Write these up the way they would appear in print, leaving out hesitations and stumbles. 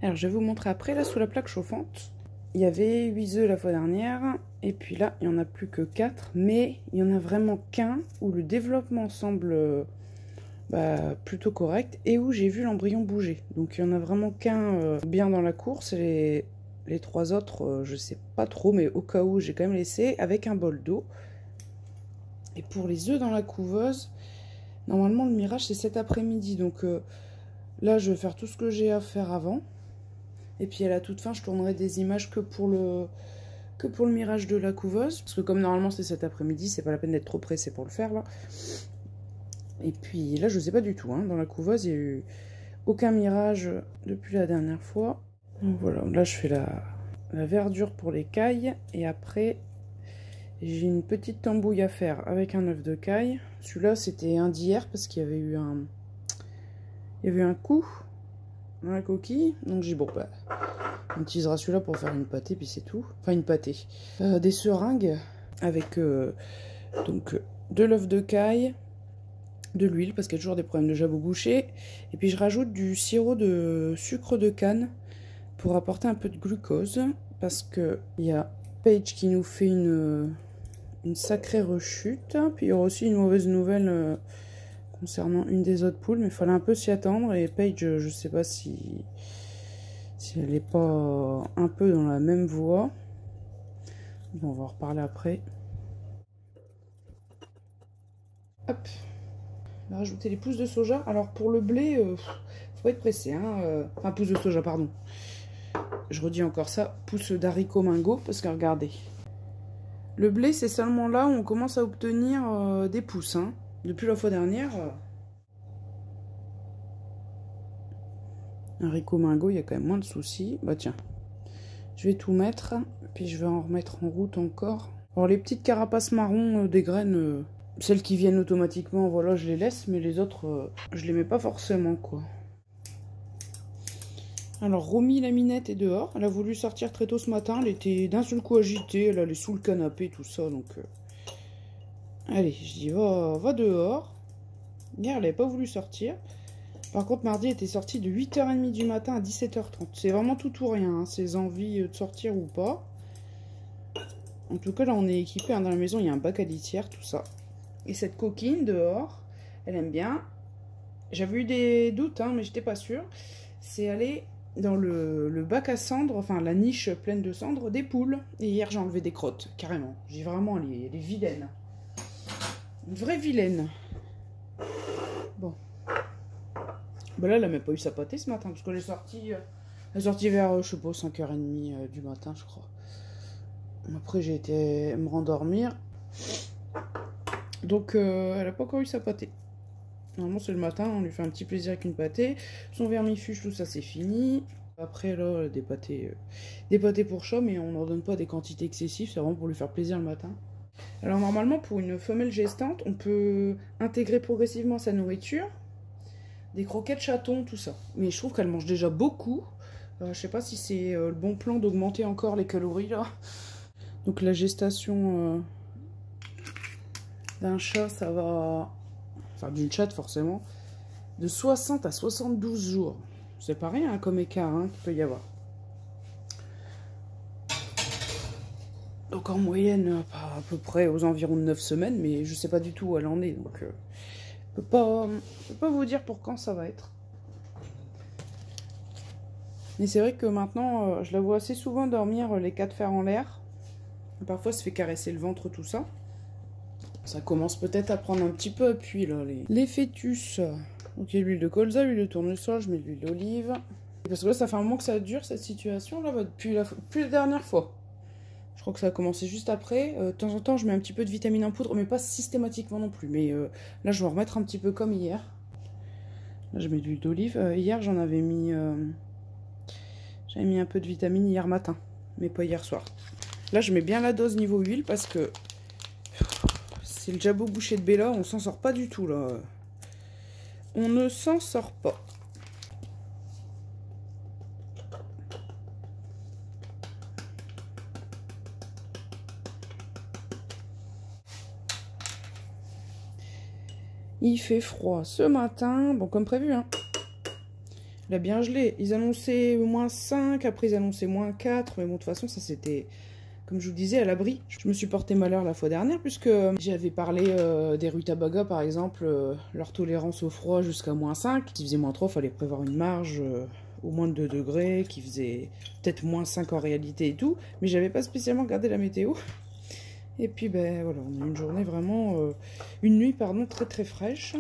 Alors je vais vous montrer après, là sous la plaque chauffante, il y avait 8 œufs la fois dernière, et puis là il n'y en a plus que 4, mais il n'y en a vraiment qu'un où le développement semble plutôt correct, et où j'ai vu l'embryon bouger. Donc il n'y en a vraiment qu'un bien dans la course, et les 3 autres, je sais pas trop, mais au cas où j'ai quand même laissé avec un bol d'eau. Et pour les œufs dans la couveuse, normalement le mirage c'est cet après-midi, donc là je vais faire tout ce que j'ai à faire avant. Et puis à la toute fin, je tournerai des images que pour le mirage de la couveuse. Parce que comme normalement c'est cet après-midi, c'est pas la peine d'être trop pressé pour le faire là. Et puis là, je sais pas du tout. Hein. Dans la couveuse, il n'y a eu aucun mirage depuis la dernière fois. Donc voilà, là je fais la verdure pour les cailles. Et après, j'ai une petite tambouille à faire avec un œuf de caille. Celui-là, c'était un d'hier parce qu'il y avait eu un coup dans la coquille. Donc j'ai dit, bon, on utilisera celui-là pour faire une pâtée, puis c'est tout. Enfin, une pâtée. Des seringues avec de l'œuf de caille, de l'huile, parce qu'il y a toujours des problèmes de jabot bouché. Et puis je rajoute du sirop de sucre de canne pour apporter un peu de glucose. Parce qu'il y a Paige qui nous fait une sacrée rechute. Puis il y aura aussi une mauvaise nouvelle concernant une des autres poules. Mais il fallait un peu s'y attendre. Et Paige, je sais pas si elle n'est pas un peu dans la même voie. Bon, on va en reparler après. Hop. On va rajouter les pousses de soja. Alors pour le blé, faut pas être pressé. Hein, enfin, pousses de soja, pardon. Je redis encore ça, pousses d'haricots mingo, parce que regardez. Le blé, c'est seulement là où on commence à obtenir des pousses. Hein. Depuis la fois dernière... Haricot mingo, il y a quand même moins de soucis. Bah tiens, je vais tout mettre, puis je vais en remettre en route encore. Alors les petites carapaces marron des graines, celles qui viennent automatiquement, voilà, je les laisse, mais les autres, je les mets pas forcément, quoi. Alors Romy, la minette, est dehors. Elle a voulu sortir très tôt ce matin. Elle était d'un seul coup agitée, elle allait sous le canapé, tout ça, donc... Allez, je dis, va dehors. Hier, elle n'avait pas voulu sortir. Par contre, mardi, elle était sortie de 8h30 du matin à 17h30. C'est vraiment tout ou rien, hein, ses envies de sortir ou pas. En tout cas, là, on est équipé. Hein, dans la maison, il y a un bac à litière, tout ça. Et cette coquine, dehors, elle aime bien. J'avais eu des doutes, hein, mais j'étais pas sûre. C'est aller dans le bac à cendres, enfin, la niche pleine de cendres, des poules. Et hier, j'ai enlevé des crottes, carrément. J'ai vraiment, elle est vilaine. Une vraie vilaine. Bon. Bah là, elle n'a même pas eu sa pâtée ce matin, parce qu'elle est sortie, vers, je sais pas, 5h30 du matin, je crois. Après, j'ai été me rendormir. Donc, elle n'a pas encore eu sa pâtée. Normalement, c'est le matin, on lui fait un petit plaisir avec une pâtée. Son vermifuge, tout ça, c'est fini. Après, là, des pâtés pour chat, mais on n'en donne pas des quantités excessives, c'est vraiment pour lui faire plaisir le matin. Alors, normalement, pour une femelle gestante, on peut intégrer progressivement sa nourriture. Des croquettes chatons, tout ça. Mais je trouve qu'elle mange déjà beaucoup. Je sais pas si c'est le bon plan d'augmenter encore les calories, là. Donc la gestation d'un chat, ça va... Enfin, d'une chatte, forcément. De 60 à 72 jours. C'est pas rien, hein, comme écart, hein, qu'il peut y avoir. Donc en moyenne, à peu près aux environs de 9 semaines. Mais je sais pas du tout où elle en est, donc... Je peux pas vous dire pour quand ça va être. Mais c'est vrai que maintenant, je la vois assez souvent dormir les 4 fers en l'air. Parfois, se fait caresser le ventre, tout ça. Ça commence peut-être à prendre un petit peu appui, là, les fœtus. Donc, il y a l'huile de colza, l'huile de tournesol, je mets de l'huile d'olive. Parce que là, ça fait un moment que ça dure, cette situation, là, depuis la dernière fois. Je crois que ça a commencé juste après. De temps en temps, je mets un petit peu de vitamine en poudre, mais pas systématiquement non plus. Mais là, je vais en remettre un petit peu comme hier. Là, je mets de l'huile d'olive. Hier, j'en avais mis... J'avais mis un peu de vitamine hier matin, mais pas hier soir. Là, je mets bien la dose niveau huile parce que c'est le jabot bouché de Bella, on s'en sort pas du tout, là. On ne s'en sort pas. Il fait froid ce matin, bon comme prévu, hein. Il a bien gelé. Ils annonçaient -5, après ils annonçaient -4. Mais bon, de toute façon, ça c'était, comme je vous disais, à l'abri. Je me suis porté malheur la fois dernière, puisque j'avais parlé des rutabagas, par exemple, leur tolérance au froid jusqu'à -5. Qui faisait -3, il fallait prévoir une marge au moins de 2 degrés, qui faisait peut-être -5 en réalité et tout. Mais j'avais pas spécialement regardé la météo. Et puis, ben voilà, on a eu une journée vraiment... une nuit, pardon, très très fraîche.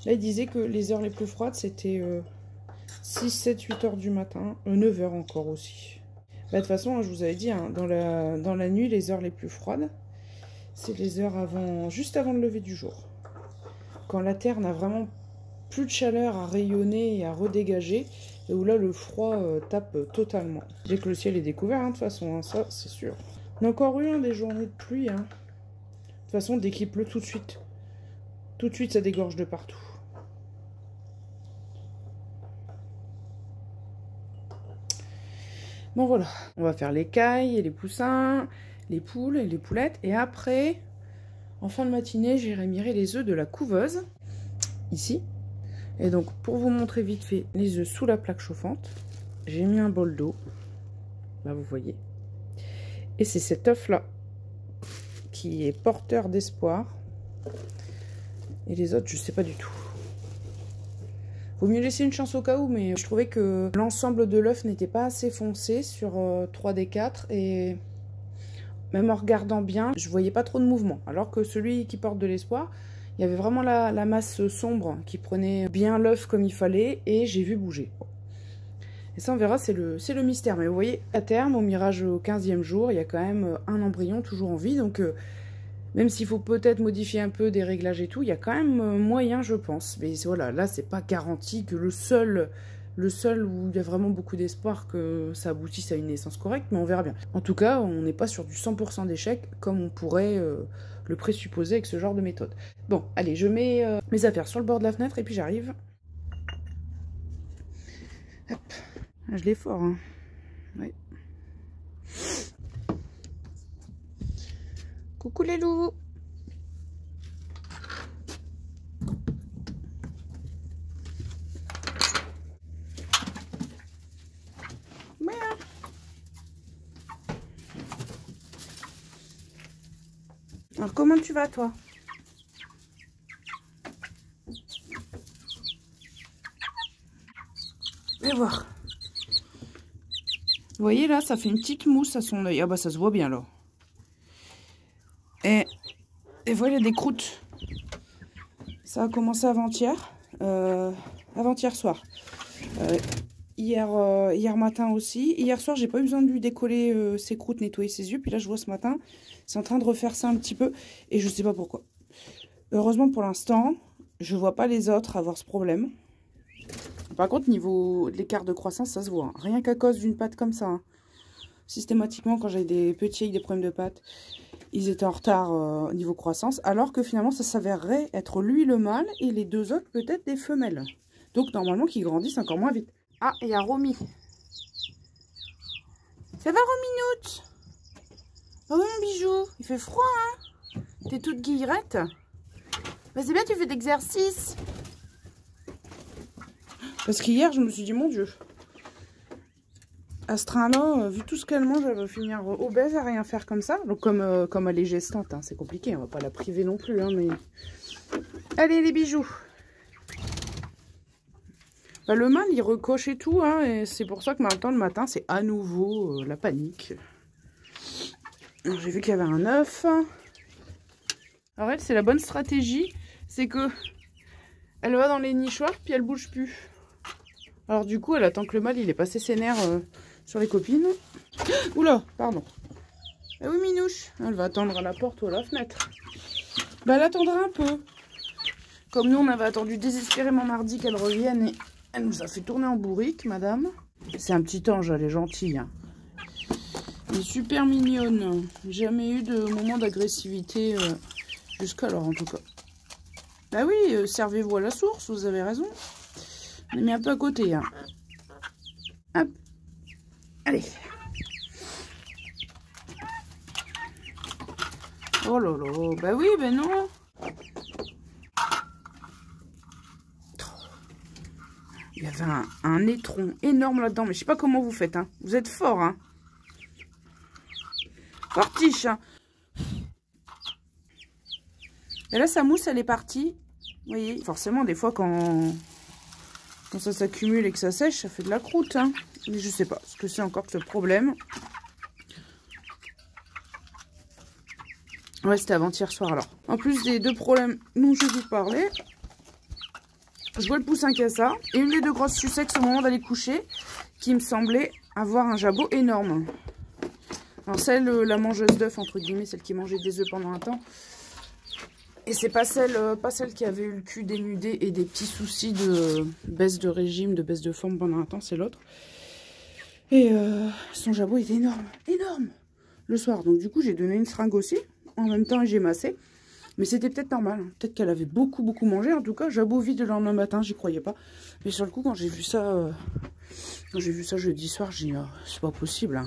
Là, il disait que les heures les plus froides, c'était 6, 7, 8 heures du matin. 9 heures encore aussi. Bah, de toute façon, je vous avais dit, hein, dans la nuit, les heures les plus froides, c'est les heures juste avant le lever du jour. Quand la Terre n'a vraiment plus de chaleur à rayonner et à redégager, et où là, le froid tape totalement. Dès que le ciel est découvert, hein, de toute façon, hein, ça, c'est sûr. On a encore eu des journées de pluie. Hein. De toute façon, dès qu'il pleut, tout de suite, ça dégorge de partout. Bon, voilà. On va faire les cailles et les poussins, les poules et les poulettes. Et après, en fin de matinée, j'irai mirer les œufs de la couveuse, ici. Et donc, pour vous montrer vite fait les œufs sous la plaque chauffante, j'ai mis un bol d'eau. Là, vous voyez. Et c'est cet œuf-là qui est porteur d'espoir. Et les autres, je sais pas du tout. Vaut mieux laisser une chance au cas où, mais je trouvais que l'ensemble de l'œuf n'était pas assez foncé sur 3 des 4. Et même en regardant bien, je voyais pas trop de mouvement. Alors que celui qui porte de l'espoir, il y avait vraiment la masse sombre qui prenait bien l'œuf comme il fallait. Et j'ai vu bouger. Et ça, on verra, c'est le mystère. Mais vous voyez, à terme, au mirage au 15e jour, il y a quand même un embryon toujours en vie. Donc, même s'il faut peut-être modifier un peu des réglages et tout, il y a quand même moyen, je pense. Mais voilà, là, c'est pas garanti que le seul où il y a vraiment beaucoup d'espoir que ça aboutisse à une naissance correcte. Mais on verra bien. En tout cas, on n'est pas sur du 100% d'échec, comme on pourrait le présupposer avec ce genre de méthode. Bon, allez, je mets mes affaires sur le bord de la fenêtre et puis j'arrive. Hop. Je l'ai fort, hein. Ouais. Coucou les loups. Ouais. Alors comment tu vas toi? Viens voir. Vous voyez là, ça fait une petite mousse à son œil. Ah bah ça se voit bien là. Et voilà des croûtes. Ça a commencé avant-hier. Avant-hier soir. Hier matin aussi. Hier soir, j'ai pas eu besoin de lui décoller ses croûtes, nettoyer ses yeux. Puis là, je vois ce matin, c'est en train de refaire ça un petit peu. Et je sais pas pourquoi. Heureusement pour l'instant, je vois pas les autres avoir ce problème. Par contre, niveau de l'écart de croissance, ça se voit. Hein. Rien qu'à cause d'une patte comme ça. Hein. Systématiquement, quand j'avais des petits avec des problèmes de pattes, ils étaient en retard niveau croissance. Alors que finalement, ça s'avérerait être lui le mâle et les deux autres peut-être des femelles. Donc normalement, qu'ils grandissent encore moins vite. Ah, il y a Romy. Ça va, Rominoute? Oh mon bijou, il fait froid, hein? T'es toute guillerette. Bah, c'est bien, tu fais d'exercice. Parce qu'hier, je me suis dit, mon Dieu, Astrana, vu tout ce qu'elle mange, elle va finir obèse à rien faire comme ça. Donc comme elle est gestante, hein, c'est compliqué, on va pas la priver non plus. Hein, mais... Allez les bijoux. Bah, le mâle, il recoche et tout, hein, et c'est pour ça que maintenant, le matin, c'est à nouveau la panique. J'ai vu qu'il y avait un œuf. Alors elle, c'est la bonne stratégie, c'est que elle va dans les nichoirs, puis elle bouge plus. Alors du coup, elle attend que le mâle, il ait passé ses nerfs sur les copines. Oula, pardon. Ah oui, Minouche, elle va attendre à la porte ou à la fenêtre. Bah, elle attendra un peu. Comme nous, on avait attendu désespérément mardi qu'elle revienne et elle nous a fait tourner en bourrique, madame. C'est un petit ange, elle est gentille. Hein. Elle est super mignonne. Jamais eu de moment d'agressivité jusqu'alors, en tout cas. Bah oui, servez-vous à la source, vous avez raison. On est mis un peu à côté. Hein. Hop. Allez. Oh là là. Bah oui, ben non. Il y avait un étron énorme là-dedans. Mais je sais pas comment vous faites. Hein. Vous êtes fort. Hein. Fortiche. Hein. Et là, sa mousse, elle est partie. Vous voyez, forcément, des fois, quand ça s'accumule et que ça sèche, ça fait de la croûte. Hein. Mais je sais pas ce que c'est encore que ce problème. Ouais, c'était avant-hier soir alors. En plus des deux problèmes dont je vous parlais, je vois le poussin cassa et une des deux grosses sucettes au moment d'aller coucher qui me semblait avoir un jabot énorme. Alors celle, la mangeuse d'œufs entre guillemets, celle qui mangeait des œufs pendant un temps. Et c'est pas celle qui avait eu le cul dénudé et des petits soucis de baisse de régime, de baisse de forme pendant un temps, c'est l'autre. Et son jabot était énorme, énorme le soir. Donc du coup j'ai donné une seringue aussi. En même temps, j'ai massé. Mais c'était peut-être normal. Hein. Peut-être qu'elle avait beaucoup mangé. En tout cas, jabot vide le lendemain matin, j'y croyais pas. Mais sur le coup, quand j'ai vu ça jeudi soir, j'ai dit, oh, c'est pas possible. Hein.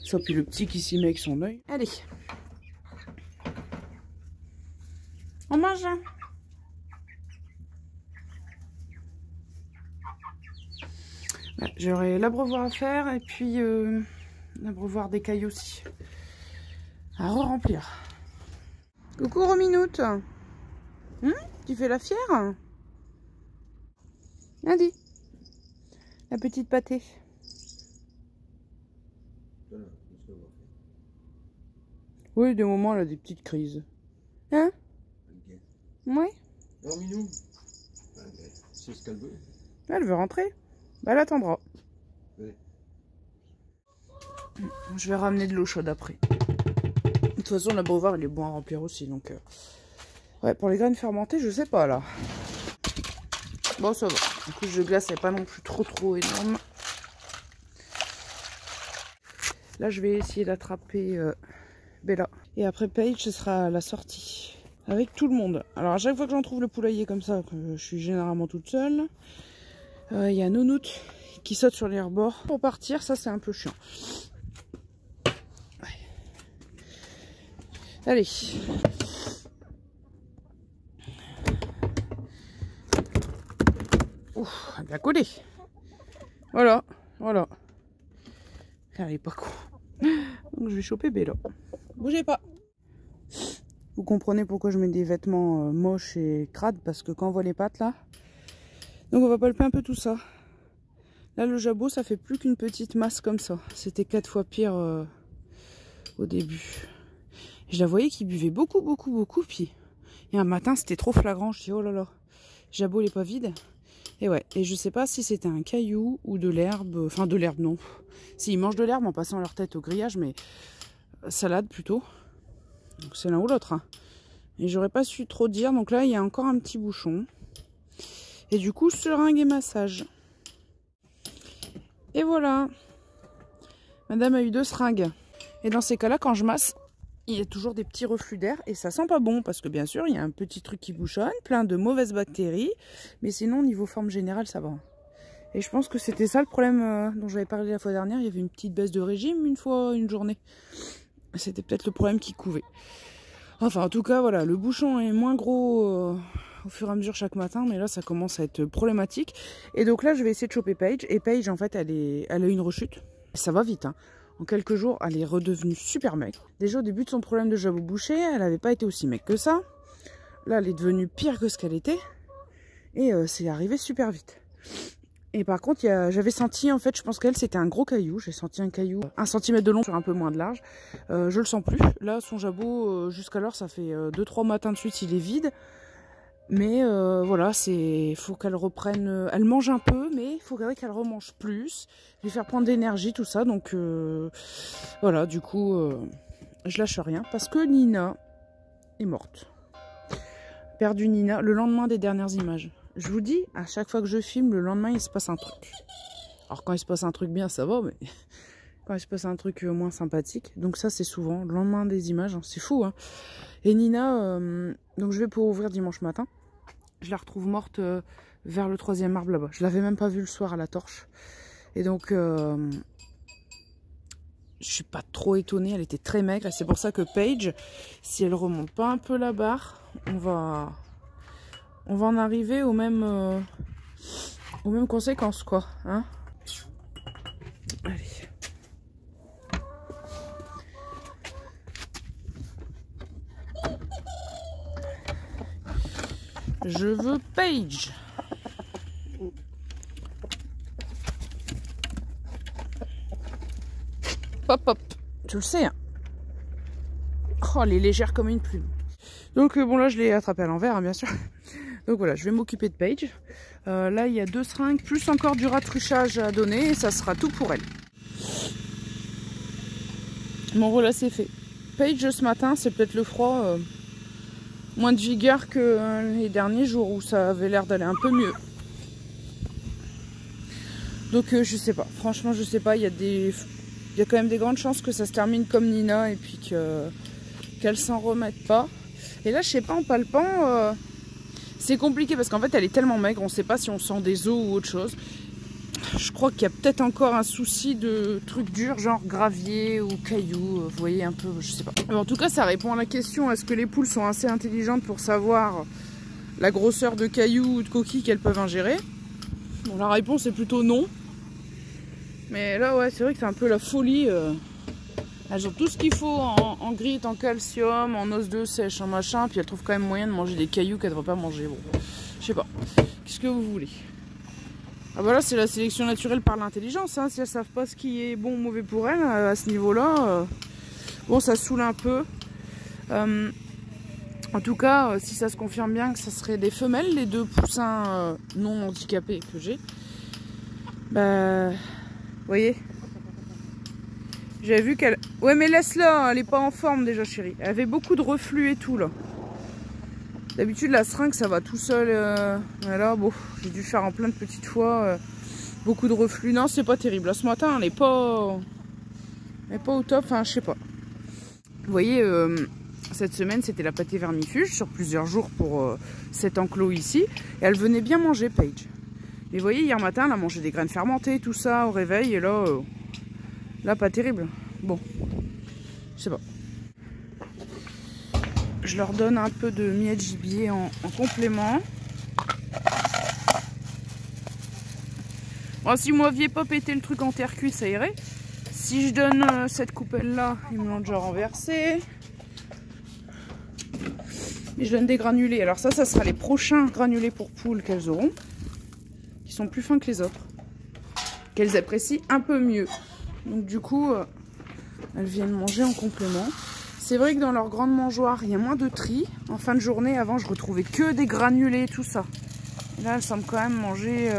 Ça, puis le petit qui s'y met avec son œil. Allez. On mange. Hein. Bah, j'aurai l'abreuvoir à faire et puis l'abreuvoir d'écailles aussi. À re-remplir. Coucou Rominoute. Tu fais la fière? Allez. La petite pâtée. Oui, des moments, elle a des petites crises. Hein? Oui. Rominou, c'est ce qu'elle veut. Elle veut rentrer. Bah, elle attendra. Oui. Je vais ramener de l'eau chaude après. De toute façon, l'abreuvoir, il est bon à remplir aussi. Donc, ouais, pour les graines fermentées, je sais pas là. Bon, ça va. La couche de glace n'est pas non plus trop énorme. Là, je vais essayer d'attraper Bella. Et après, Paige, ce sera la sortie. Avec tout le monde. Alors, à chaque fois que j'en trouve le poulailler comme ça, je suis généralement toute seule. Il y a Nounoute qui saute sur les rebords. Pour partir, ça, c'est un peu chiant. Allez. Ouf, elle a collé. Voilà, voilà. Elle est pas con. Donc je vais choper Bella. Bougez pas. Vous comprenez pourquoi je mets des vêtements moches et crades, parce que quand on voit les pattes là. Donc on va palper un peu tout ça. Là le jabot, ça fait plus qu'une petite masse comme ça. C'était 4 fois pire au début. Je la voyais qui buvait beaucoup. Puis et un matin, c'était trop flagrant. Je dis, oh là là, jabot, il est pas vide. Et ouais, et je sais pas si c'était un caillou ou de l'herbe. Enfin, de l'herbe, non. Si, ils mangent de l'herbe en passant leur tête au grillage, mais salade plutôt. Donc c'est l'un ou l'autre. Hein. Et j'aurais pas su trop dire. Donc là, il y a encore un petit bouchon. Et du coup, seringue et massage. Et voilà. Madame a eu 2 seringues. Et dans ces cas-là, quand je masse, il y a toujours des petits reflux d'air et ça sent pas bon parce que bien sûr il y a un petit truc qui bouchonne, plein de mauvaises bactéries, mais sinon niveau forme générale ça va. Et je pense que c'était ça le problème dont j'avais parlé la fois dernière, il y avait une petite baisse de régime une journée. C'était peut-être le problème qui couvait. Enfin en tout cas voilà, le bouchon est moins gros au fur et à mesure chaque matin, mais là ça commence à être problématique. Et donc là je vais essayer de choper Paige, et Paige en fait elle a une rechute, ça va vite hein. En quelques jours, elle est redevenue super maigre. Déjà, au début de son problème de jabot bouché, elle n'avait pas été aussi maigre que ça. Là, elle est devenue pire que ce qu'elle était. Et c'est arrivé super vite. Et par contre, j'avais senti, en fait, je pense qu'elle, c'était un gros caillou. J'ai senti un caillou 1 cm de long sur un peu moins de large. Je le sens plus. Là, son jabot, jusqu'alors, ça fait 2-3 matins de suite, il est vide. Mais voilà, faut qu'elle reprenne. Elle mange un peu, mais il faudrait qu'elle remange plus, lui faire prendre d'énergie, tout ça. Donc voilà, du coup, je lâche rien parce que Nina est morte. Perdu Nina le lendemain des dernières images. Je vous dis, à chaque fois que je filme, le lendemain il se passe un truc. Alors quand il se passe un truc bien, ça va, mais quand il se passe un truc moins sympathique. Donc ça, c'est souvent le lendemain des images, hein. C'est fou, hein. Et Nina, donc je vais pour ouvrir dimanche matin. Je la retrouve morte vers le 3e arbre là-bas. Je l'avais même pas vue le soir à la torche. Et donc, je suis pas trop étonnée. Elle était très maigre. Et c'est pour ça que Paige, si elle remonte pas un peu la barre, on va en arriver au même aux mêmes conséquences, quoi. Hein? Allez. Je veux Paige. Hop hop, tu le sais. Hein. Oh, elle est légère comme une plume. Donc bon, là je l'ai attrapée à l'envers, hein, bien sûr. Donc voilà, je vais m'occuper de Paige. Là il y a 2 seringues plus encore du ratruchage à donner et ça sera tout pour elle. Bon voilà, c'est fait. Paige ce matin, c'est peut-être le froid, moins de vigueur que les derniers jours où ça avait l'air d'aller un peu mieux. Donc je sais pas, franchement je sais pas, il y a quand même des grandes chances que ça se termine comme Nina et puis qu'elle s'en remette pas. Et là je sais pas, en palpant, c'est compliqué parce qu'en fait elle est tellement maigre, on sait pas si on sent des os ou autre chose. Je crois qu'il y a peut-être encore un souci de trucs durs, genre gravier ou cailloux, vous voyez un peu, je sais pas. Alors, en tout cas, ça répond à la question, est-ce que les poules sont assez intelligentes pour savoir la grosseur de cailloux ou de coquilles qu'elles peuvent ingérer? Bon, la réponse est plutôt non. Mais là, ouais, c'est vrai que c'est un peu la folie. Elles ont tout ce qu'il faut en grite, en calcium, en os de sèche, en machin, puis elles trouvent quand même moyen de manger des cailloux qu'elles ne devraient pas manger. Bon, je sais pas. Qu'est-ce que vous voulez? Ah bah là c'est la sélection naturelle par l'intelligence, hein. Si elles savent pas ce qui est bon ou mauvais pour elles, à ce niveau-là, bon ça saoule un peu. En tout cas, si ça se confirme bien que ça serait des femelles, les 2 poussins non handicapés que j'ai, bah, vous voyez, j'avais vu qu'elle... Ouais mais laisse-la, elle est pas en forme déjà chérie, elle avait beaucoup de reflux et tout là. D'habitude la seringue ça va tout seul, mais là bon, j'ai dû faire en plein de petites fois, beaucoup de reflux. Non c'est pas terrible, là ce matin elle n'est pas au top, enfin je sais pas. Vous voyez, cette semaine c'était la pâtée vermifuge sur plusieurs jours pour cet enclos ici. Et elle venait bien manger Paige. Mais vous voyez hier matin elle a mangé des graines fermentées, tout ça au réveil et là, là pas terrible. Bon, je sais pas. Je leur donne un peu de miel gibier en complément. Bon, si vous m'aviez pas pété le truc en terre cuite, ça irait. Si je donne cette coupelle là, ils me l'ont déjà renversé. Et je donne des granulés. Alors ça sera les prochains granulés pour poules qu'elles auront. Qui sont plus fins que les autres. Qu'elles apprécient un peu mieux. Donc du coup, elles viennent manger en complément. C'est vrai que dans leur grande mangeoire, il y a moins de tri. En fin de journée, avant, je retrouvais que des granulés, tout ça. Et là, elles semblent quand même manger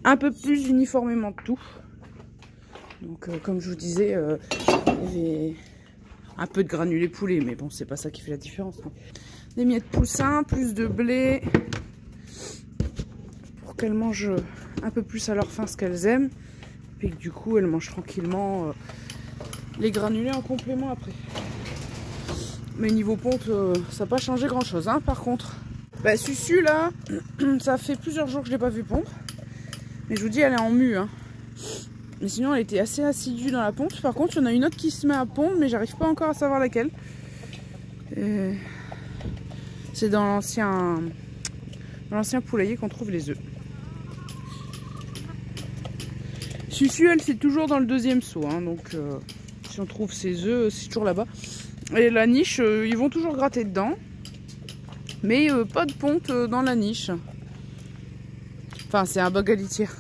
un peu plus uniformément de tout. Donc, comme je vous disais, il y avait un peu de granulés poulet, mais bon, c'est pas ça qui fait la différence. Des miettes poussins, plus de blé, pour qu'elles mangent un peu plus à leur faim ce qu'elles aiment. Puis que du coup, elles mangent tranquillement les granulés en complément après. Mais niveau ponte, ça n'a pas changé grand chose, hein, par contre. Bah, Susu là, ça fait plusieurs jours que je ne l'ai pas vu pondre. Mais je vous dis, elle est en mue. Hein. Mais sinon, elle était assez assidue dans la ponte. Par contre, il y en a une autre qui se met à pondre, mais j'arrive pas encore à savoir laquelle. C'est dans l'ancien poulailler qu'on trouve les œufs. Susu, elle, c'est toujours dans le 2e seau. Hein, donc, si on trouve ses œufs, c'est toujours là-bas. Et la niche, ils vont toujours gratter dedans. Mais pas de ponte dans la niche. Enfin, c'est un bug à litière.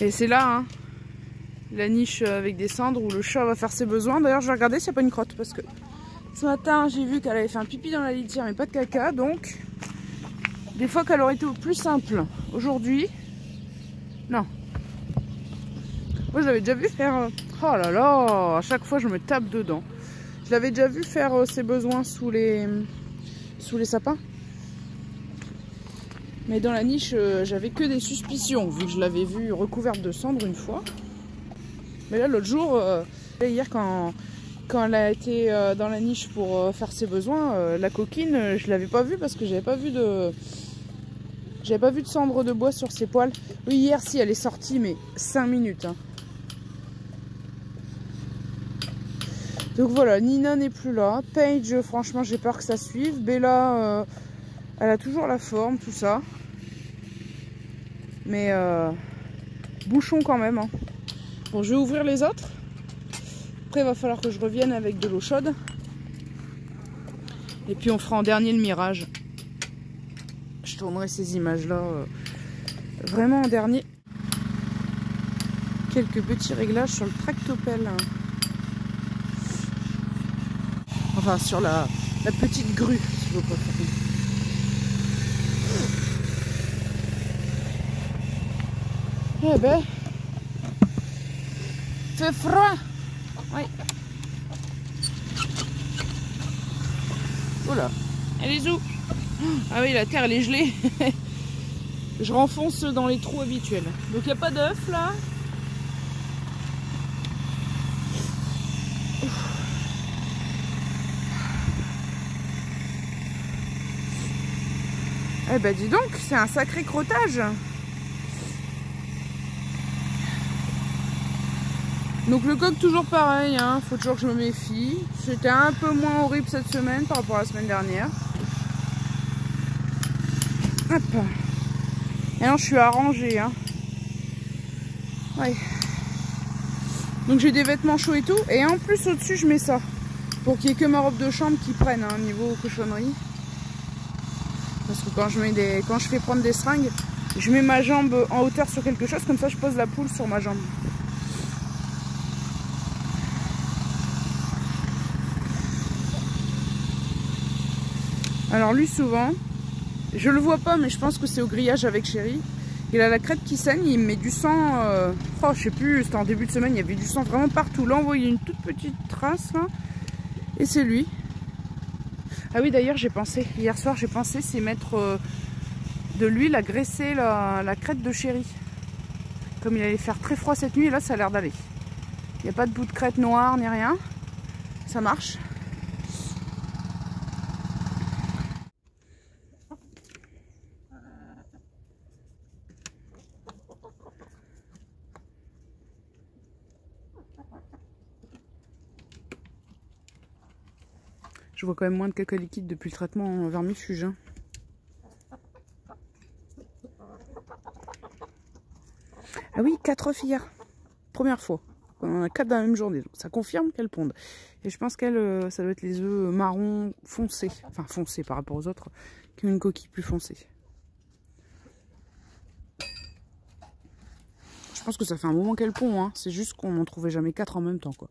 Et c'est là, hein, la niche avec des cendres où le chat va faire ses besoins. D'ailleurs, je vais regarder s'il n'y a pas une crotte. Parce que ce matin, j'ai vu qu'elle avait fait un pipi dans la litière, mais pas de caca. Donc, des fois qu'elle aurait été plus simple. Aujourd'hui, non. Moi, je l'avais déjà vu faire... Oh là là, à chaque fois, je me tape dedans. Je l'avais déjà vu faire ses besoins sous les sapins. Mais dans la niche, j'avais que des suspicions, vu que je l'avais vue recouverte de cendres une fois. Mais là, l'autre jour, hier, quand elle a été dans la niche pour faire ses besoins, la coquine, je l'avais pas vue parce que j'avais pas vu de cendre de bois sur ses poils. Oui, hier, si, elle est sortie, mais 5 minutes. Hein. Donc voilà, Nina n'est plus là. Paige, franchement, j'ai peur que ça suive. Bella, Elle a toujours la forme, tout ça. Mais bouchon quand même. Hein. Bon, je vais ouvrir les autres. Après, il va falloir que je revienne avec de l'eau chaude. Et puis, on fera en dernier le mirage. Je tournerai ces images-là vraiment en dernier. Quelques petits réglages sur le tractopelle. Enfin, sur la petite grue, si vous préférez. Eh ben, fait froid. Oui. Voilà. Elle est où? Ah oui, la terre elle est gelée. Je renfonce dans les trous habituels. Donc il n'y a pas d'œuf là. Eh ben dis donc, c'est un sacré crottage. Donc le coq toujours pareil, hein. Faut toujours que je me méfie. C'était un peu moins horrible cette semaine par rapport à la semaine dernière. Hop. Et non, je suis arrangée, hein. Ouais. Donc j'ai des vêtements chauds et tout. Et en plus au-dessus je mets ça. Pour qu'il n'y ait que ma robe de chambre qui prenne, hein, niveau cochonnerie. Parce que quand je fais prendre des seringues, je mets ma jambe en hauteur sur quelque chose, comme ça je pose la poule sur ma jambe. Alors lui souvent, je le vois pas mais je pense que c'est au grillage avec Chéri. Il a la crête qui saigne, il met du sang, oh je sais plus, c'était en début de semaine, il y avait du sang vraiment partout. Là on voyait une toute petite trace là, et c'est lui. Ah oui d'ailleurs j'ai pensé, hier soir j'ai pensé c'est mettre de l'huile à graisser la crête de Chéri. Comme il allait faire très froid cette nuit, et là ça a l'air d'aller. Il n'y a pas de bout de crête noire ni rien, ça marche. Je vois quand même moins de caca liquide depuis le traitement en vermifuge. Hein. Ah oui, 4 œufs hier. Première fois. On en a 4 dans la même journée. Donc ça confirme qu'elles pondent. Et je pense qu'elles, ça doit être les œufs marron foncés. Enfin foncés par rapport aux autres qui ont une coquille plus foncée. Je pense que ça fait un moment qu'elles pondent. Hein. C'est juste qu'on n'en trouvait jamais 4 en même temps, quoi.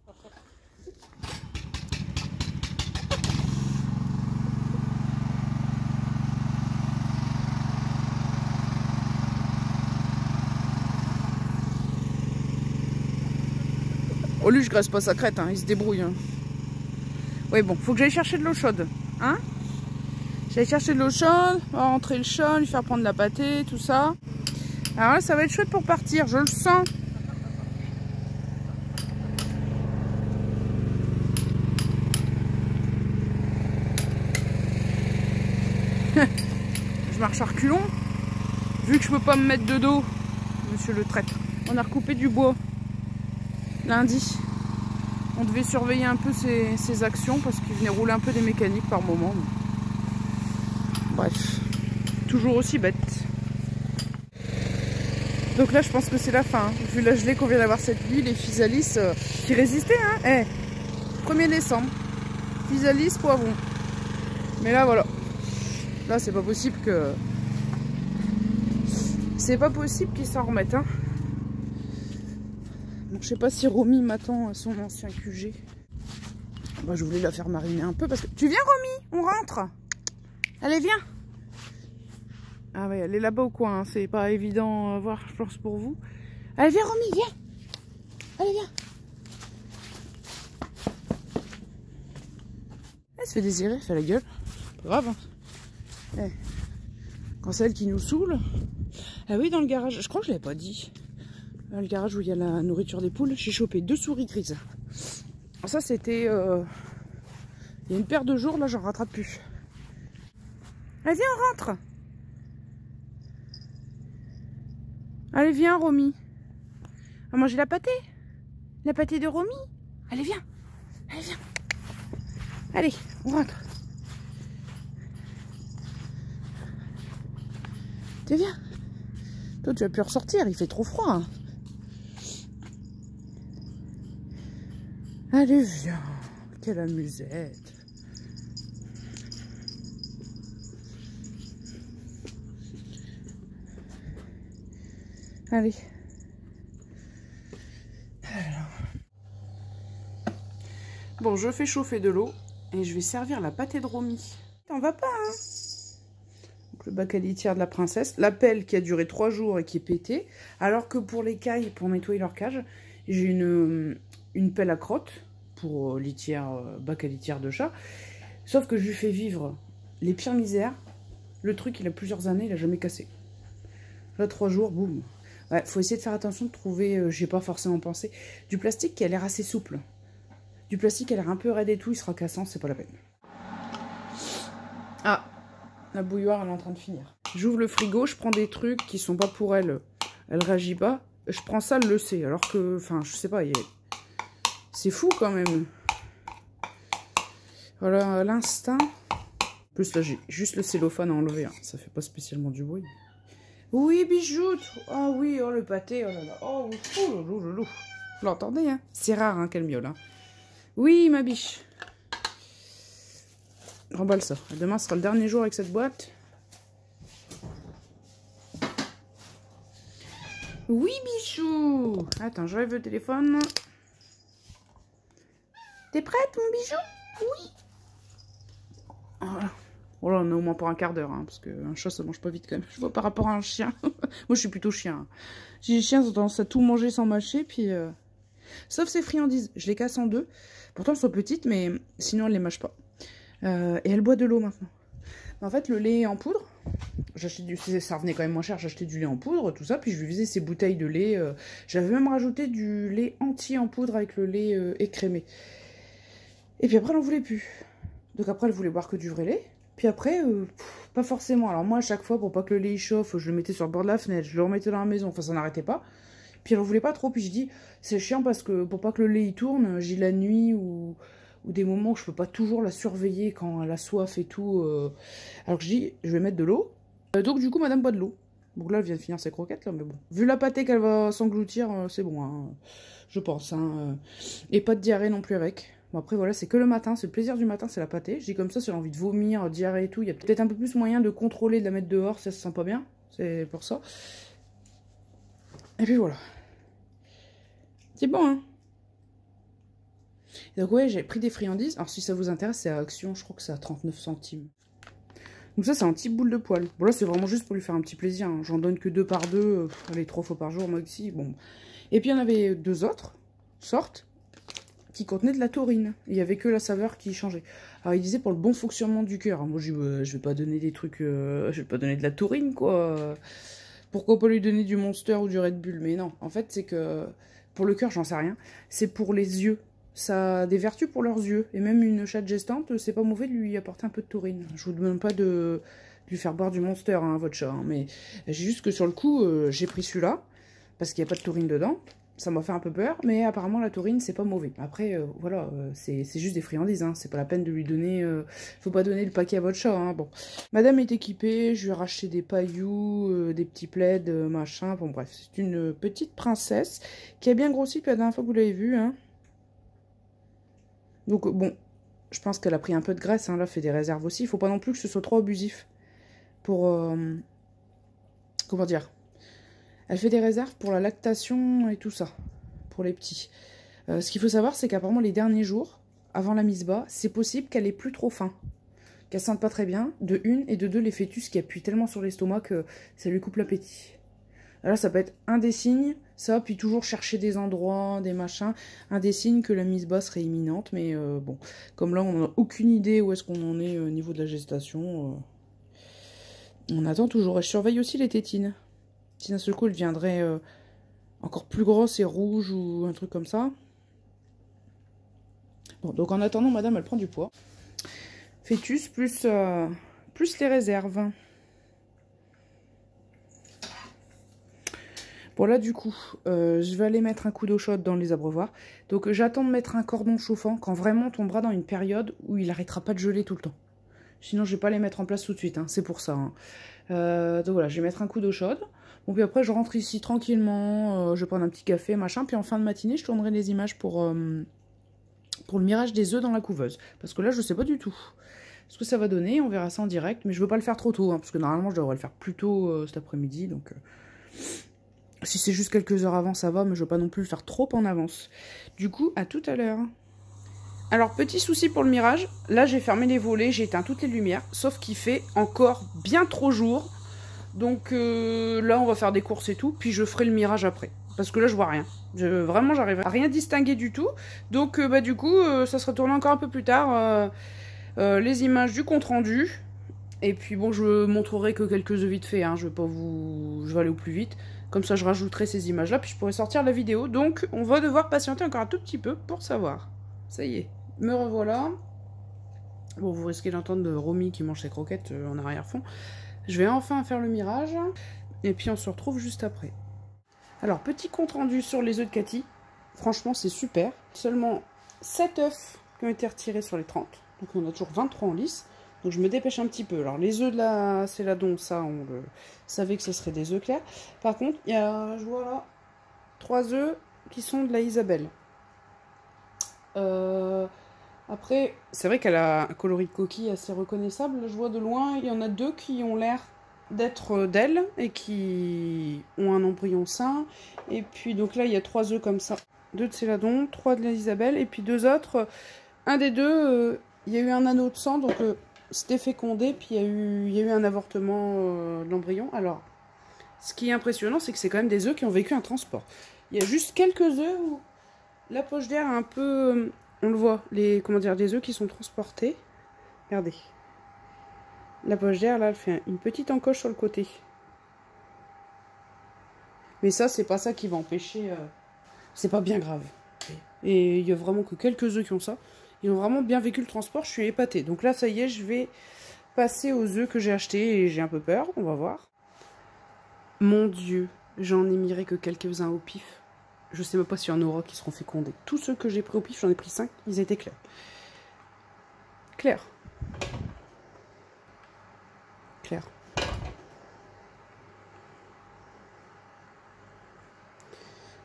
Oh lui je graisse pas sa crête, hein, il se débrouille. Hein. Oui bon, faut que j'aille chercher de l'eau chaude. Hein, j'aille chercher de l'eau chaude, on va rentrer le chat, lui faire prendre la pâtée, tout ça. Alors là ça va être chouette pour partir, je le sens. Je marche à reculons. Vu que je peux pas me mettre de dos, monsieur le traître. On a recoupé du bois. Lundi, on devait surveiller un peu ses actions parce qu'il venait rouler un peu des mécaniques par moment. Bref, toujours aussi bête. Donc là, je pense que c'est la fin. Hein. Vu la gelée qu'on vient d'avoir cette nuit, les physalis qui résistaient. Hein. 1er décembre, physalis, poivron. Mais là, voilà. Là, c'est pas possible que... C'est pas possible qu'ils s'en remettent. Hein. Donc, je sais pas si Romy m'attend à son ancien QG. Bah, je voulais la faire mariner un peu parce que... Tu viens, Romy? On rentre. Allez, viens. Ah ouais, elle est là-bas au coin. Hein. C'est pas évident à voir, je pense, pour vous. Allez, viens, Romy, viens. Allez, viens. Elle se fait désirer, elle fait la gueule. Pas grave. Hein. Quand c'est elle qui nous saoule. Ah oui, dans le garage, je crois que je l'avais pas dit. Le garage où il y a la nourriture des poules, j'ai chopé 2 souris grises. Ça c'était il y a une paire de jours, là j'en rattrape plus. Allez viens, on rentre. Allez viens, Romy. On va manger la pâtée. La pâtée de Romy. Allez viens. Allez viens. Allez, on rentre. Tiens, viens. Toi, tu vas plus ressortir, il fait trop froid. Allez, viens. Quelle amusette. Allez. Alors. Bon, je fais chauffer de l'eau et je vais servir la pâtée de Romy. T'en vas pas, hein? Donc, le bac à litière de la princesse. La pelle qui a duré 3 jours et qui est pétée. Alors que pour les cailles, pour nettoyer leur cage, j'ai une pelle à crotte pour litière, bac à litière de chat. Sauf que je lui fais vivre les pires misères. Le truc, il a plusieurs années, il a jamais cassé. Là, 3 jours, boum. Ouais, faut essayer de faire attention de trouver, j'ai pas forcément pensé, du plastique qui a l'air assez souple. Du plastique qui a l'air un peu raide et tout, il sera cassant, c'est pas la peine. Ah, la bouilloire, elle est en train de finir. J'ouvre le frigo, je prends des trucs qui sont pas pour elle. Elle réagit pas. Je prends ça, elle le sait. Alors que, enfin, je sais pas, c'est fou quand même. Voilà, à l'instinct. En plus, là, j'ai juste le cellophane à enlever. Hein. Ça fait pas spécialement du bruit. Oui, bijoute. Oh oui, oh le pâté, oh là là. Oh, loulou. Vous l'entendez, hein? C'est rare, hein, qu'elle miaule, hein. Oui, ma biche. Remballe ça. Demain sera le dernier jour avec cette boîte. Oui, bichou. Attends, j'enlève le téléphone. T'es prête, mon bijou? Oui. Voilà. Oh là, on est au moins pour un quart d'heure, hein, parce qu'un chat, ça mange pas vite quand même. Je vois par rapport à un chien. Moi, je suis plutôt chien. J'ai des chiens, ils ont tendance à tout manger sans mâcher, puis... Sauf ces friandises, je les casse en deux. Pourtant, elles sont petites, mais sinon, elles les mâchent pas. Et elle boit de l'eau maintenant. En fait, le lait en poudre, j'achetais ça revenait quand même moins cher, j'achetais du lait en poudre, tout ça, puis je lui faisais ces bouteilles de lait. J'avais même rajouté du lait entier en poudre avec le lait écrémé. Et puis après, elle n'en voulait plus. Donc après, elle voulait boire que du vrai lait. Puis après, pas forcément. Alors moi, à chaque fois, pour pas que le lait il chauffe, je le mettais sur le bord de la fenêtre, je le remettais dans la maison, enfin ça n'arrêtait pas. Puis elle en voulait pas trop, puis je dis, c'est chiant parce que pour pas que le lait il tourne, j'ai la nuit ou des moments où je peux pas toujours la surveiller quand elle a soif et tout. Alors que je dis, je vais mettre de l'eau. Donc du coup, madame boit de l'eau. Donc là, elle vient de finir ses croquettes, là, mais bon. Vu la pâtée qu'elle va s'engloutir, c'est bon, hein, je pense. Hein, et pas de diarrhée non plus avec. Bon après voilà, c'est que le matin, c'est le plaisir du matin, c'est la pâtée. Je dis comme ça, si elle a envie de vomir, diarrhée et tout, il y a peut-être un peu plus moyen de contrôler, de la mettre dehors, ça se sent pas bien. C'est pour ça. Et puis voilà. C'est bon, hein. Donc ouais, j'ai pris des friandises. Alors si ça vous intéresse, c'est à Action, je crois que c'est à 39 centimes. Donc ça, c'est un petit boule de poil. Bon là, c'est vraiment juste pour lui faire un petit plaisir. Hein. J'en donne que 2 par 2, allez, 3 fois par jour maxi. Bon. Et puis il y en avait 2 autres sortes qui contenaient de la taurine. Il n'y avait que la saveur qui changeait. Alors il disait pour le bon fonctionnement du cœur. Moi je vais pas donner des trucs, je vais pas donner de la taurine quoi. Pourquoi pas lui donner du Monster ou du Red Bull? Mais non, en fait c'est que pour le cœur j'en sais rien. C'est pour les yeux. Ça a des vertus pour leurs yeux. Et même une chatte gestante, c'est pas mauvais de lui apporter un peu de taurine. Je vous demande pas de lui faire boire du Monster, hein, votre chat. Hein, mais j'ai juste que sur le coup, j'ai pris celui-là. Parce qu'il n'y a pas de taurine dedans. Ça m'a fait un peu peur, mais apparemment la taurine c'est pas mauvais. Après, voilà, c'est juste des friandises, hein. C'est pas la peine de lui donner... faut pas donner le paquet à votre chat, hein. Bon. Madame est équipée, je lui ai racheté des pailloux, des petits plaids, machin, bon bref. C'est une petite princesse qui a bien grossi depuis la dernière fois que vous l'avez vue, hein. Donc bon, je pense qu'elle a pris un peu de graisse, hein. Là, fait des réserves aussi. Il faut pas non plus que ce soit trop abusif. Pour... comment dire ? Elle fait des réserves pour la lactation et tout ça, pour les petits. Ce qu'il faut savoir, c'est qu'apparemment, les derniers jours, avant la mise bas, c'est possible qu'elle ait plus trop faim. Qu'elle sente pas très bien, de une, et de deux, les fœtus qui appuient tellement sur l'estomac que ça lui coupe l'appétit. Là, ça peut être un des signes, ça, puis toujours chercher des endroits, des machins, un des signes que la mise bas serait imminente, mais bon, comme là, on n'a aucune idée où est-ce qu'on en est au niveau de la gestation, on attend toujours. Et je surveille aussi les tétines. Si d'un seul coup elle viendrait encore plus grosse et rouge ou un truc comme ça. Bon, donc en attendant, madame, elle prend du poids. Fœtus plus les réserves. Bon là, du coup, je vais aller mettre un coup d'eau chaude dans les abreuvoirs. Donc j'attends de mettre un cordon chauffant quand vraiment on tombera dans une période où il n'arrêtera pas de geler tout le temps. Sinon, je vais pas les mettre en place tout de suite, hein. C'est pour ça. Hein. Donc voilà, je vais mettre un coup d'eau chaude. Bon, puis après, je rentre ici tranquillement. Je vais prendre un petit café, machin. Puis en fin de matinée, je tournerai les images pour le mirage des œufs dans la couveuse. Parce que là, je sais pas du tout ce que ça va donner. On verra ça en direct. Mais je veux pas le faire trop tôt. Hein, parce que normalement, je devrais le faire plus tôt cet après-midi. Donc, si c'est juste quelques heures avant, ça va. Mais je veux pas non plus le faire trop en avance. Du coup, à tout à l'heure. Alors, petit souci pour le mirage. Là, j'ai fermé les volets. J'ai éteint toutes les lumières. Sauf qu'il fait encore bien trop jour. Donc là, on va faire des courses et tout. Puis je ferai le mirage après. Parce que là, je vois rien. Vraiment, j'arrive à rien distinguer du tout. Donc, bah, du coup, ça sera tourné encore un peu plus tard. Les images du compte-rendu. Et puis, bon, je montrerai que quelques œufs vite fait. Hein. Je vais aller au plus vite. Comme ça, je rajouterai ces images-là. Puis, je pourrai sortir la vidéo. Donc, on va devoir patienter encore un tout petit peu pour savoir. Ça y est, me revoilà. Bon, vous risquez d'entendre Romy qui mange ses croquettes en arrière-fond. Je vais enfin faire le mirage, et puis on se retrouve juste après. Alors, petit compte rendu sur les œufs de Cathy. Franchement, c'est super. Seulement 7 œufs qui ont été retirés sur les 30. Donc, on a toujours 23 en lice. Donc, je me dépêche un petit peu. Alors, les œufs de la Céladon, ça, on le savait que ce serait des œufs clairs. Par contre, il y a, je vois là, 3 œufs qui sont de la Isabelle. Après, c'est vrai qu'elle a un coloris de coquille assez reconnaissable. Je vois de loin, il y en a 2 qui ont l'air d'être d'elle et qui ont un embryon sain. Et puis, donc là, il y a 3 œufs comme ça. 2 de Céladon, 3 de l'Isabelle. Et puis 2 autres, un des 2, il y a eu un anneau de sang, donc c'était fécondé. Puis il y a eu un avortement de l'embryon. Alors, ce qui est impressionnant, c'est que c'est quand même des œufs qui ont vécu un transport. Il y a juste quelques œufs où la poche d'air a un peu... on le voit, comment dire, des œufs qui sont transportés. Regardez. La poche d'air, là, elle fait une petite encoche sur le côté. Mais ça, c'est pas ça qui va empêcher... c'est pas bien grave. Et il y a vraiment que quelques œufs qui ont ça. Ils ont vraiment bien vécu le transport, je suis épatée. Donc là, ça y est, je vais passer aux œufs que j'ai achetés et j'ai un peu peur. On va voir. Mon Dieu, j'en ai miré que quelques-uns au pif. Je sais même pas s'il y en aura qui seront fécondés. Tous ceux que j'ai pris au pif, j'en ai pris 5, ils étaient clairs. Clair. Clair.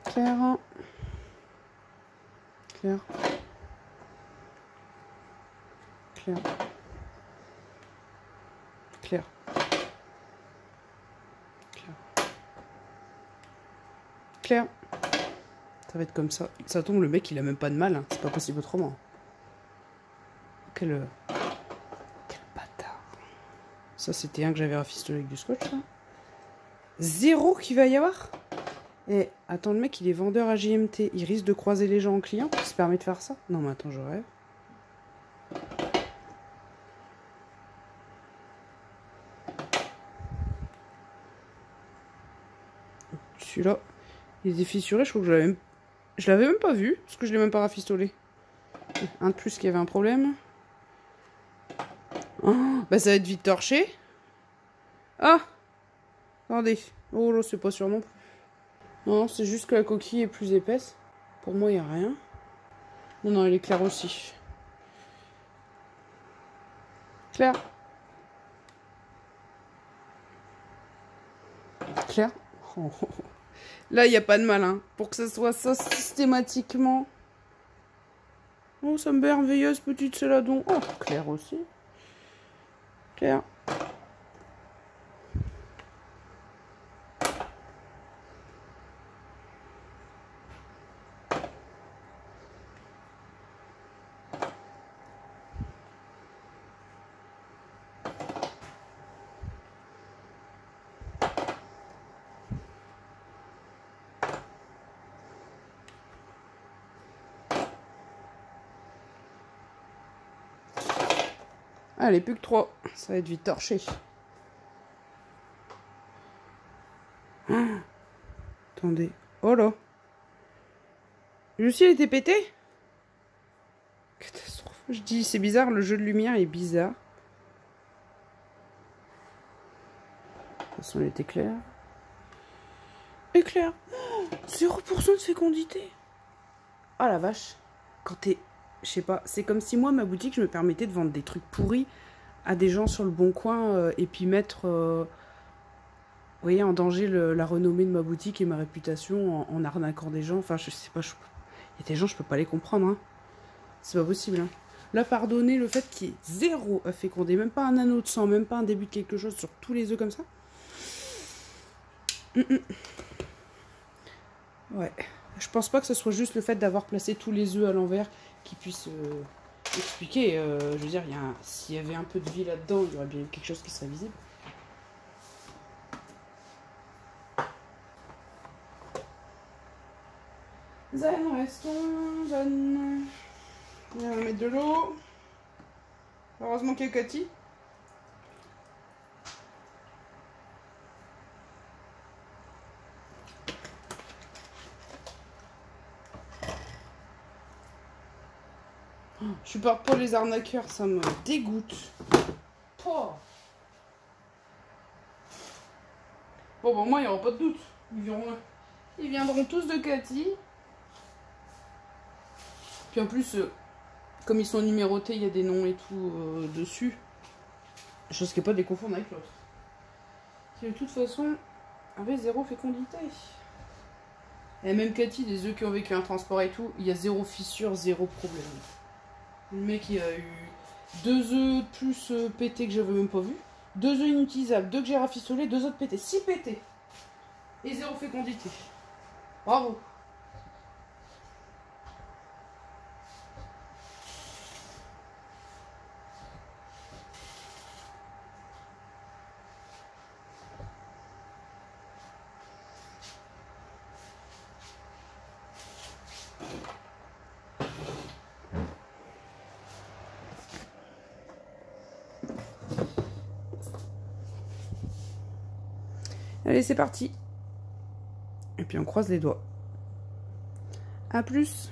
Clair. Clair. Clair. Clair. Clair. Ça va être comme ça. Ça tombe, le mec, il a même pas de mal. Hein. C'est pas possible autrement. Quel bâtard. Ça, c'était un que j'avais rafistolé avec du scotch. Là. 0 qu'il va y avoir. Et attends, le mec, il est vendeur à JMT. Il risque de croiser les gens en client. Il se permet de faire ça. Non, mais attends, je rêve. Celui-là, il est défissuré. Je crois que je l'avais même pas vu, parce que je l'ai même pas rafistolé. Un de plus qui avait un problème. Oh, bah ça va être vite torché. Ah, attendez. Oh là, c'est pas sûr non plus. Non, c'est juste que la coquille est plus épaisse. Pour moi, il n'y a rien. Non, non, elle est claire aussi. Claire. Claire. Oh. Là, il n'y a pas de malin. Pour que ça soit ça systématiquement. Oh, ça me merveilleuse petite Céladon. Oh, Claire aussi. Claire. Allez, plus que 3. Ça va être vite torché. Oh, attendez. Oh là. Le ciel était pété. Catastrophe. Je dis, c'est bizarre, le jeu de lumière est bizarre. De toute façon, il était clair. Éclair. Oh, 0% de fécondité. Ah la vache. Quand t'es... Je sais pas, c'est comme si moi, ma boutique, je me permettais de vendre des trucs pourris à des gens sur le bon coin et puis mettre vous voyez, en danger la renommée de ma boutique et ma réputation en arnaquant des gens. Enfin, je sais pas, il y a des gens, je peux pas les comprendre. Hein. C'est pas possible. Hein. Là, pardonner le fait qu'il y ait 0 œuf fécondé, même pas un anneau de sang, même pas un début de quelque chose sur tous les œufs comme ça. Ouais. Je pense pas que ce soit juste le fait d'avoir placé tous les œufs à l'envers qui puisse expliquer. Je veux dire, s'il y avait un peu de vie là-dedans, il y aurait bien quelque chose qui serait visible. Zen, restons, zen. On va mettre de l'eau. Heureusement qu'il y a Cathy. Je suis pas pour les arnaqueurs, ça me dégoûte. Oh. Bon, bah, moi, il n'y aura pas de doute. Ils viendront tous de Cathy. Puis en plus, comme ils sont numérotés, il y a des noms et tout dessus. Je risque pas de les confondre avec l'autre. Qui de toute façon avait 0 fécondité. Et même Cathy, des œufs qui ont vécu un transport et tout, il y a 0 fissure, 0 problème. Le mec, il a eu 2 œufs plus pétés que j'avais même pas vu. 2 œufs inutilisables, 2 que j'ai rafistolés, 2 autres pétés. 6 pétés. Et 0 fécondité. Bravo. Allez, c'est parti. Et puis on croise les doigts. À plus.